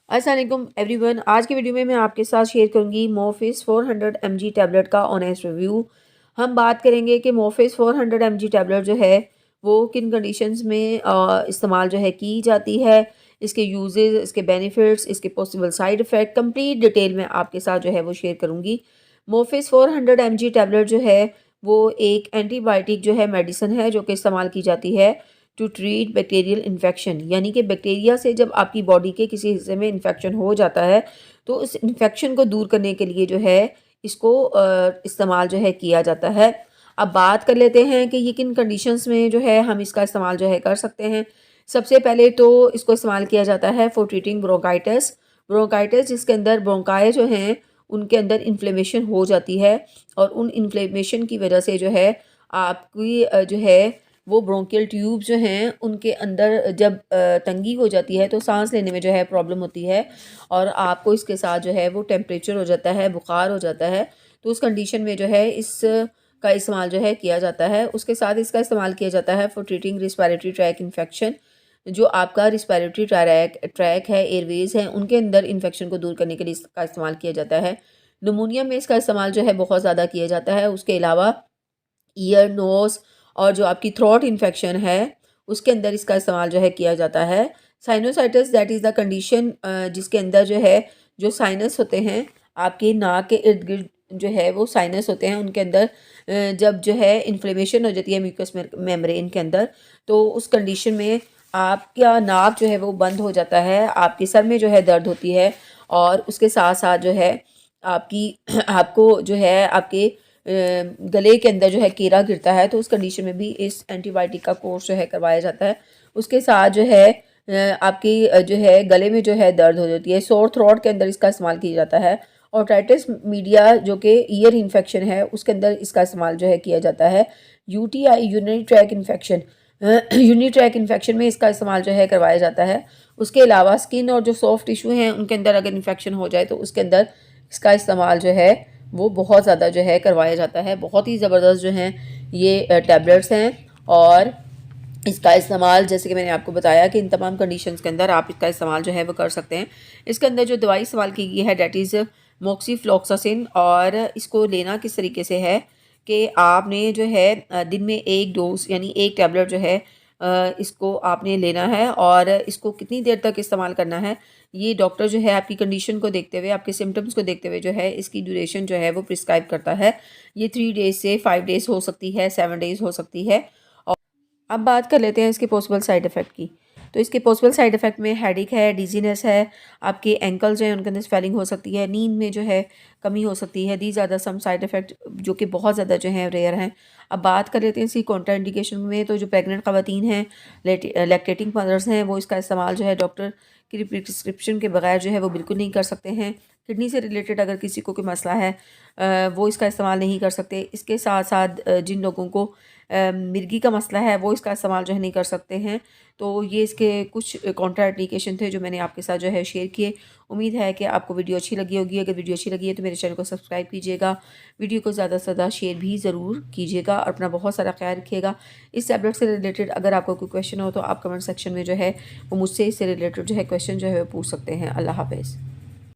अस्सलाम वालेकुम एवरीवन। आज की वीडियो में मैं आपके साथ शेयर करूंगी मोफिस 400 mg टैबलेट का ऑनेस्ट रिव्यू। हम बात करेंगे कि मोफिस 400 mg टैबलेट जो है वो किन कंडीशंस में इस्तेमाल जो है की जाती है, इसके यूजेस, इसके बेनिफिट्स, इसके possible side effect complete detail में आपके साथ जो है वो शेयर करूंगी। मोफिस 400 mg टैबलेट जो है वो एक एंटीबायोटिक जो है मेडिसिन है जो कि इस्तेमाल की जाती है टू ट्रीट बैक्टीरियल इन्फेक्शन, यानी कि बैक्टीरिया से जब आपकी बॉडी के किसी हिस्से में इन्फेक्शन हो जाता है तो उस इन्फेक्शन को दूर करने के लिए जो है इसको इस्तेमाल जो है किया जाता है। अब बात कर लेते हैं कि ये किन कंडीशंस में जो है हम इसका इस्तेमाल जो है कर सकते हैं। सबसे पहले तो इसको इस्तेमाल किया जाता है फॉर ट्रीटिंग ब्रोंकाइटिस। ब्रोंकाइटिस जिसके अंदर ब्रोंकाई जो हैं उनके अंदर इन्फ्लेमेशन हो जाती है और उन इन्फ्लेमेशन की वजह से जो है आपकी जो है वो ब्रोंकियल ट्यूब जो हैं उनके अंदर जब तंगी हो जाती है तो सांस लेने में जो है प्रॉब्लम होती है और आपको इसके साथ जो है वो टेम्परेचर हो जाता है, बुखार हो जाता है। तो उस कंडीशन में जो है इस का इस्तेमाल जो है किया जाता है। उसके साथ इसका इस्तेमाल किया जाता है for treating respiratory track infection. जो आपका रिस्पायरेटरी ट्रैक है, एयरवेज हैं, उनके अंदर इन्फेक्शन को दूर करने के लिए इसका इस्तेमाल किया जाता है। नमूनिया में इसका इस्तेमाल जो है बहुत ज़्यादा किया जाता है। उसके अलावा ईयर, नोज़ और जो आपकी थ्रोट इन्फेक्शन है उसके अंदर इसका इस्तेमाल जो है किया जाता है। Sinusitis that is the condition जिसके अंदर जो है जो साइनस होते हैं आपके नाक के इर्द गिर्द जो है वो साइनस होते हैं, उनके अंदर जब जो है इन्फ्लेमेशन हो जाती है म्यूकस मेम्ब्रेन के अंदर तो उस कंडीशन में आपका नाक जो है वो बंद हो जाता है, आपके सर में जो है दर्द होती है और उसके साथ साथ जो है आपकी आपको जो है आपके गले के अंदर जो है कीड़ा गिरता है। तो उस कंडीशन में भी इस एंटीबायोटिक का कोर्स जो है करवाया जाता है। उसके साथ जो है आपकी जो है गले में जो है दर्द हो जाती है, सोर थ्रोट के अंदर इसका इस्तेमाल किया जाता है। ओटाइटिस मीडिया जो कि ईयर इन्फेक्शन है उसके अंदर इसका इस्तेमाल जो है किया जाता है। UTI urinary track infection urinary track infection में इसका इस्तेमाल जो है करवाया जाता है। उसके अलावा स्किन और जो सॉफ्ट टिश्यू हैं उनके अंदर अगर इन्फेक्शन हो जाए तो उसके अंदर इसका इस्तेमाल जो है वो बहुत ज़्यादा जो है करवाया जाता है। बहुत ही ज़बरदस्त जो हैं ये टैबलेट्स हैं और इसका इस्तेमाल जैसे कि मैंने आपको बताया कि इन तमाम कंडीशंस के अंदर आप इसका इस्तेमाल जो है वो कर सकते हैं। इसके अंदर जो दवाई इस्तेमाल की गई है डेट इज़ मोक्सीफ्लोक्सासिन और इसको लेना किस तरीके से है कि आपने जो है दिन में एक डोज यानी एक टैबलेट जो है इसको आपने लेना है और इसको कितनी देर तक इस्तेमाल करना है ये डॉक्टर जो है आपकी कंडीशन को देखते हुए, आपके सिम्टम्स को देखते हुए जो है इसकी ड्यूरेशन जो है वो प्रिस्क्राइब करता है। ये 3 डेज़ से 5 डेज़ हो सकती है, 7 डेज़ हो सकती है। और अब बात कर लेते हैं इसके पॉसिबल साइड इफ़ेक्ट की। तो इसके पॉसिबल साइड इफ़ेक्ट में हेडेक है, डिजीनेस है, आपके एंकल्स जो हैं उनके अंदर स्वेलिंग हो सकती है, नींद में जो है कमी हो सकती है। These are the some side effect जो कि बहुत ज़्यादा जो हैं रेयर हैं। अब बात कर लेते हैं इसकी कॉन्ट्रा इंडिकेशन में। तो जो प्रेग्नेंट ख़वातीन हैं, लैक्टेटिंग मदर्स हैं, वो इसका इस्तेमाल जो है डॉक्टर की प्रिस्क्रिप्शन के बगैर जो है वो बिल्कुल नहीं कर सकते हैं। किडनी से रिलेटेड अगर किसी को कोई मसला है वो इसका इस्तेमाल नहीं कर सकते। इसके साथ साथ जिन लोगों को मिर्गी का मसला है वो इसका इस्तेमाल जो है नहीं कर सकते हैं। तो ये इसके कुछ कॉन्ट्रा इंडिकेशन थे जो मैंने आपके साथ जो है शेयर किए। उम्मीद है कि आपको वीडियो अच्छी लगी होगी। अगर वीडियो अच्छी लगी है तो मेरे चैनल को सब्सक्राइब कीजिएगा, वीडियो को ज़्यादा से ज़्यादा शेयर भी ज़रूर कीजिएगा और अपना बहुत सारा ख्याल रखिएगा। इस टैबलेट से रिलेटेड अगर आपको कोई क्वेश्चन हो तो आप कमेंट सेक्शन में जो है वो मुझसे इससे रिलेटेड जो है क्वेश्चन जो है वो पूछ सकते हैं। अल्लाह हाफ़िज़।